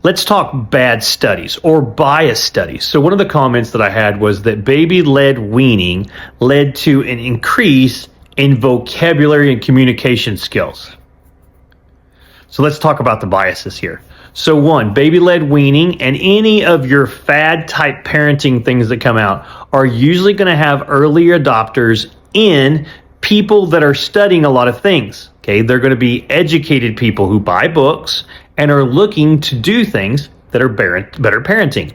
Let's talk bad studies or bias studies. So one of the comments that I had was that baby-led weaning led to an increase in vocabulary and communication skills. So let's talk about the biases here. So one, baby-led weaning and any of your fad-type parenting things that come out are usually going to have early adopters in people that are studying a lot of things. Okay, they're going to be educated people who buy books and are looking to do things that are better parenting.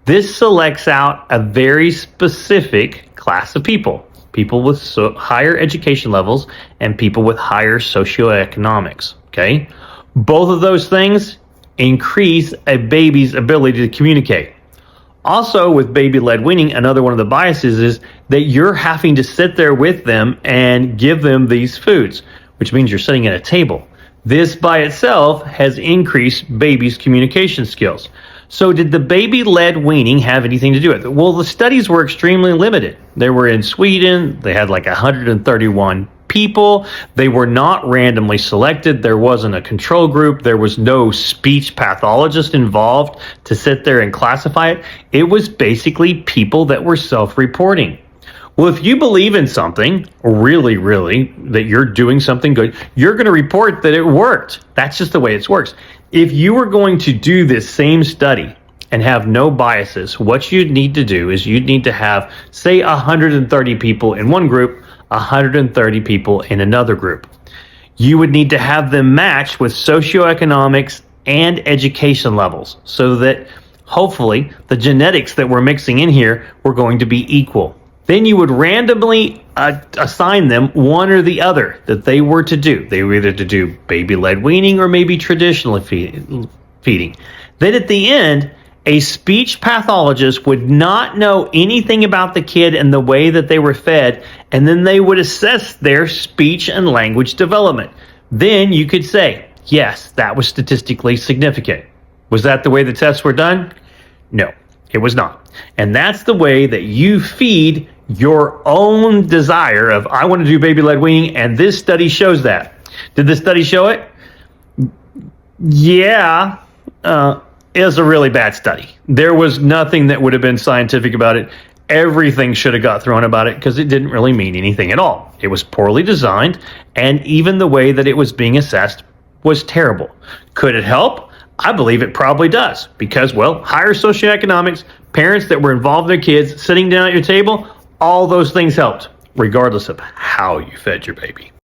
This selects out a very specific class of people with higher education levels and people with higher socioeconomics. Okay, both of those things increase a baby's ability to communicate. Also, with baby-led weaning, another one of the biases is that you're having to sit there with them and give them these foods, which means you're sitting at a table. This by itself has increased babies' communication skills. So did the baby-led weaning have anything to do with it? Well, the studies were extremely limited. They were in Sweden. They had like 131 people. They were not randomly selected. There wasn't a control group. There was no speech pathologist involved to sit there and classify it. It was basically people that were self-reporting. Well, if you believe in something, really, that you're doing something good, you're going to report that it worked. That's just the way it works. If you were going to do this same study and have no biases, what you'd need to do is you'd need to have, say, 130 people in one group, 130 people in another group. You would need to have them match with socioeconomics and education levels so that hopefully the genetics that we're mixing in here were going to be equal. Then you would randomly assign them one or the other that they were to do. They were either to do baby-led weaning or maybe traditional feeding. Then at the end, a speech pathologist would not know anything about the kid and the way that they were fed, and then they would assess their speech and language development. Then you could say, yes, that was statistically significant. Was that the way the tests were done? No, it was not. And that's the way that you feed your own desire of, I want to do baby-led weaning, and this study shows that. Did the study show it? Yeah. It was a really bad study. There was nothing that would have been scientific about it. Everything should have got thrown about it because it didn't really mean anything at all. It was poorly designed, and even the way that it was being assessed was terrible. Could it help? I believe it probably does because, well, higher socioeconomics, parents that were involved in their kids, sitting down at your table, all those things helped, regardless of how you fed your baby.